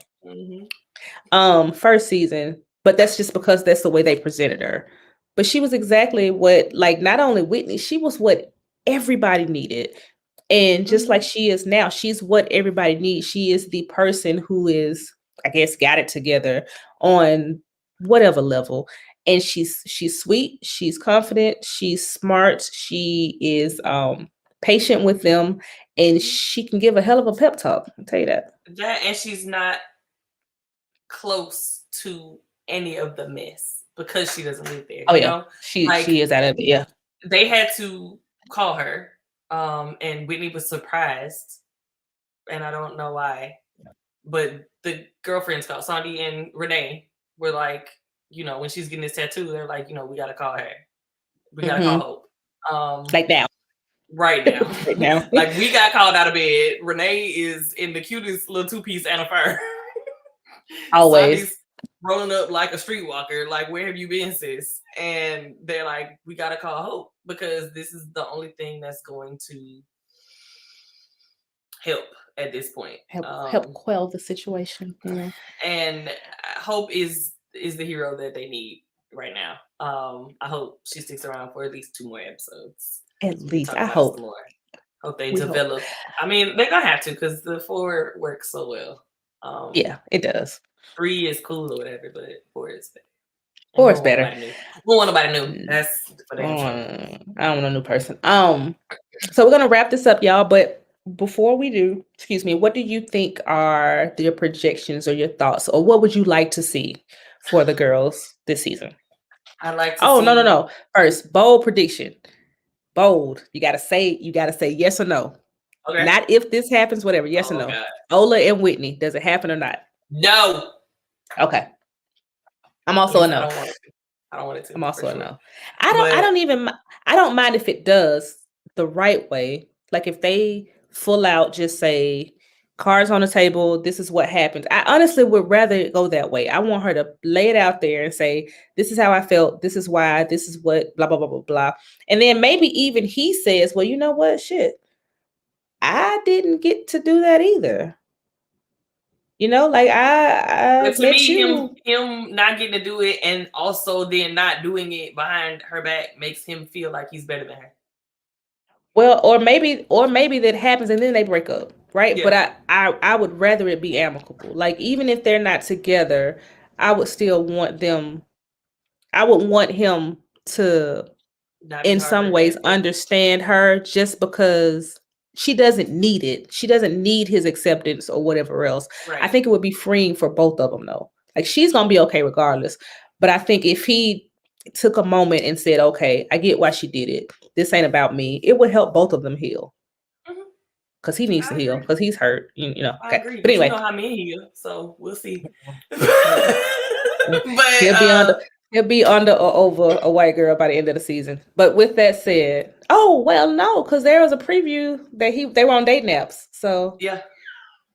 First season, but that's just because that's the way they presented her. But she was exactly what, like, not only Whitney, she was what everybody needed. And just like she is now, she's what everybody needs. She is the person who is, I guess, got it together on whatever level. And she's sweet, she's confident, she's smart, she is patient with them, and she can give a hell of a pep talk. I'll tell you that. And she's not close to any of the mess because she doesn't live there. You know? She is out of it. Yeah. They had to call her. And Whitney was surprised, and I don't know why, but the girlfriends called Sandy and Renee were like, you know, when she's getting this tattoo, they're like, you know, we gotta call her. We gotta call Hope. Like now. Right now. Right now. Like we got called out of bed. Renee is in the cutest little two-piece and a fur. Always. Sandy's rolling up like a streetwalker, like, where have you been, sis? And they're like, we gotta call Hope because this is the only thing that's going to help at this point. Help quell the situation. Yeah. And Hope is the hero that they need right now. I hope she sticks around for at least 2 more episodes. At least I hope. More. Hope they develop. I mean, they're gonna have to because the 4 works so well. Yeah, it does. 3 is cool or whatever, but 4 is better. 4 is better. We don't want nobody new. That's for damn sure. I don't want a new person. So we're gonna wrap this up, y'all. But before we do, excuse me, what do you think are your projections or your thoughts, or what would you like to see for the girls this season? I'd like to. Oh, no. First, bold prediction. Bold. You gotta say yes or no. Okay. Not if this happens, whatever. Yes or no. God. Ola and Whitney, does it happen or not? No. Okay. I'm also a no. I don't want it to. I'm also a no. I don't mind if it does the right way. Like if they full out just say cards on the table, this is what happens. I honestly would rather go that way. I want her to lay it out there and say, this is how I felt, this is why, this is what, blah, blah, blah, blah, blah. And then maybe even he says, well, you know what? Shit. I didn't get to do that either. You know, like I to me, him not getting to do it and also then not doing it behind her back makes him feel like he's better than her. Well, or maybe that happens and then they break up, right? Yeah. But I would rather it be amicable. Like even if they're not together, I would still want them. I would want him to, in some ways, understand her just because she doesn't need it. She doesn't need his acceptance or whatever else. Right. I think it would be freeing for both of them, though. Like she's gonna be okay regardless. But I think if he took a moment and said, "Okay, I get why she did it. This ain't about me," it would help both of them heal. Because he needs to heal. Because he's hurt. You know. Okay. I agree. But anyway, you know how men heal, so we'll see. But he'll be under or over a white girl by the end of the season. But with that said, no, because there was a preview that they were on date naps. So yeah,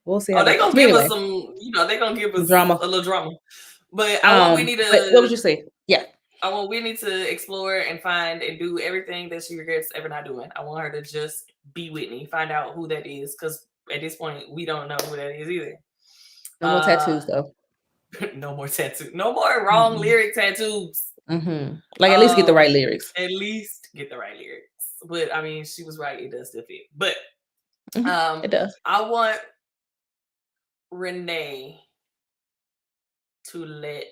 we'll see. They're gonna give us some. You know, they're gonna give us drama, a little drama. But I want we need to. What would you say? Yeah. I want Whitney to explore and find and do everything that she regrets ever not doing. I want her to just be Whitney, find out who that is, because at this point we don't know who that is either. No more tattoos though. No more tattoos. No more wrong lyric tattoos. Like at least get the right lyrics. At least get the right lyrics. But I mean, she was right. It does still fit. But it does. I want Renee to let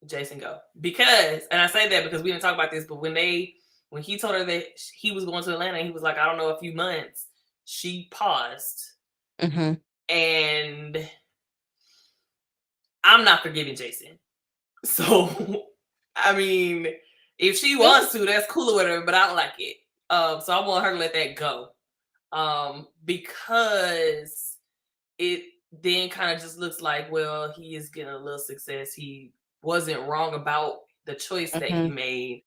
Jason go, because, and I say that because we didn't talk about this, but when he told her that he was going to Atlanta, he was like, I don't know, a few months, she paused. And I'm not forgiving Jason. So I mean, if she wants to, that's cool or whatever, but I don't like it. So I want her to let that go. Because it then kind of just looks like, well, he is getting a little success. He wasn't wrong about the choice that he made.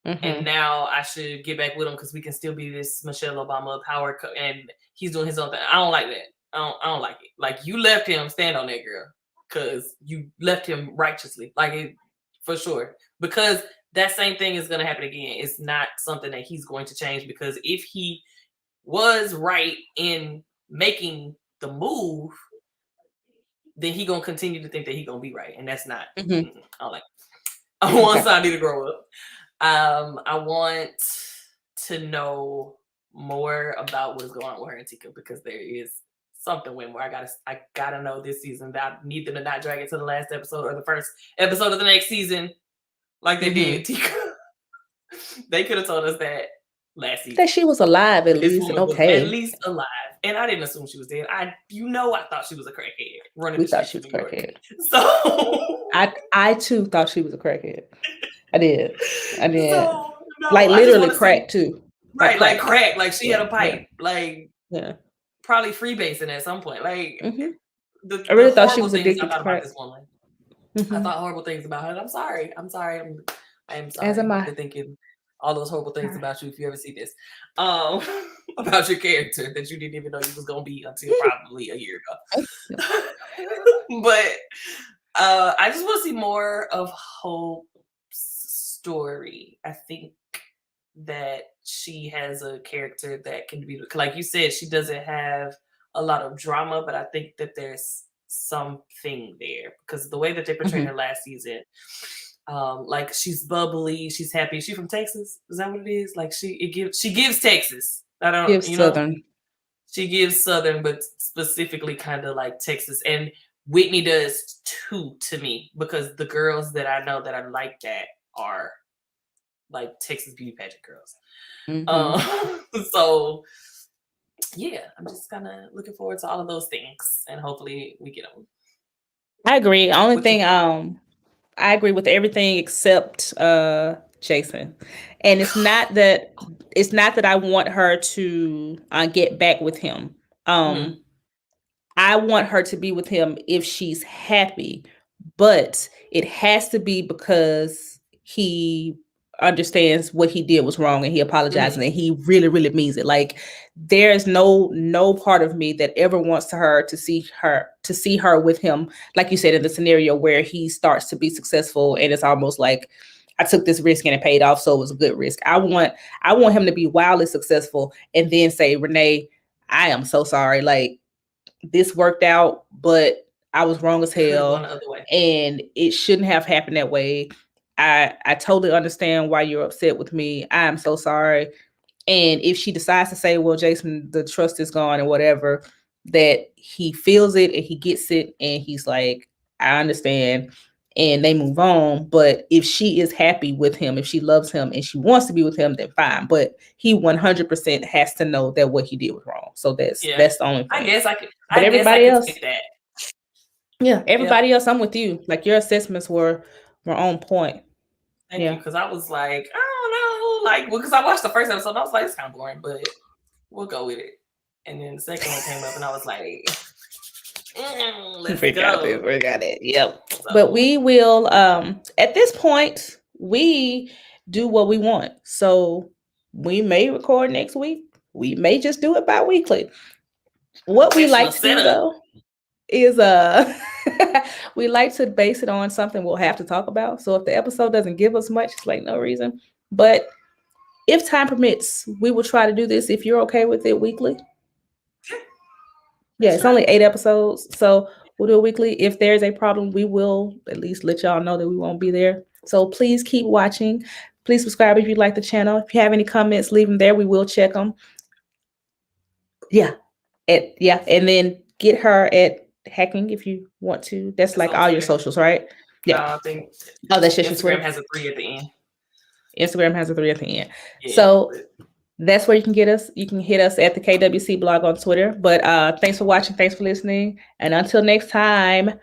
And now I should get back with him because we can still be this Michelle Obama power and he's doing his own thing. I don't like that. I don't like it. Like, you left him, stand on that, girl, because you left him righteously, like, it, for sure. Because that same thing is going to happen again. It's not something that he's going to change, because if he was right in making the move, then he gonna continue to think that he gonna be right, and that's not. I don't like. I want Sandy to grow up. I want to know more about what is going on with her and Tika, because there is something went where I gotta know this season. That I need them to not drag it to the last episode or the first episode of the next season, like they did Tika. They could have told us that last season, that she was alive at least. Okay, at least alive. And I didn't assume she was dead. I thought she was a crackhead running. We thought she was a crackhead. So I too thought she was a crackhead. I did. So, no, like literally crack too. Right, like crack. Like she had a pipe. Yeah. Like probably freebasing at some point. Like I really thought she was addicted to crack. About this woman. I thought horrible things about her. I'm sorry. I am sorry. As am I. For thinking all those horrible things about you if you ever see this. About your character that you didn't even know you was gonna be until probably a year ago. But I just want to see more of Hope's story. I think that she has a character that can be, like you said, she doesn't have a lot of drama, but I think that there's something there, because the way that they portrayed her last season, like, she's bubbly, she's happy. Is she from Texas? Is that what it is? Like, she gives Texas. I don't gives Southern. She gives Southern, but specifically kind of like Texas. And Whitney does too, to me, because the girls that I know that are like that are like Texas beauty pageant girls. So yeah, I'm just kind of looking forward to all of those things, and hopefully we get them. I agree. Only thing, I agree with everything except Jason. And it's not that I want her to get back with him. I want her to be with him if she's happy, but it has to be because he understands what he did was wrong and he apologized and he really, really means it. Like, there's no part of me that ever wants to see her with him, like you said, in the scenario where he starts to be successful and it's almost like, I took this risk and it paid off, so it was a good risk. I want him to be wildly successful and then say, Renee, I am so sorry. Like, this worked out, but I was wrong as hell and it shouldn't have happened that way. I totally understand why you're upset with me. I am so sorry. And if she decides to say, well, Jason, the trust is gone and whatever, that he feels it and he gets it and he's like, I understand, and they move on. But if she is happy with him, if she loves him and she wants to be with him, then fine. But he 100% has to know that what he did was wrong. So that's the only thing. I guess I could. But everybody else, take that. Yeah, everybody else, I'm with you. Like, your assessments were on point. Thank you, because I was like, I don't know, like, because I watched the first episode and I was like, it's kind of boring, but we'll go with it. And then the second one came up and I was like, let's go. We got it. Yep. So, but we will, at this point, we do what we want. So we may record next week. We may just do it bi-weekly. What we like to do, though, is We like to base it on something we'll have to talk about. So if the episode doesn't give us much, it's like no reason. But if time permits, we will try to do this if you're okay with it weekly. Yeah, it's only 8 episodes. So we'll do it weekly. If there's a problem, we will at least let y'all know that we won't be there. So please keep watching. Please subscribe if you like the channel. If you have any comments, leave them there. We will check them. Yeah. And then get her at Hacking if you want to. That's like all your socials, right? Yeah. I think that's just Instagram has a 3 at the end. Instagram has a 3 at the end. Yeah, so that's where you can get us. You can hit us at the KWC blog on Twitter. But thanks for watching. Thanks for listening. And until next time,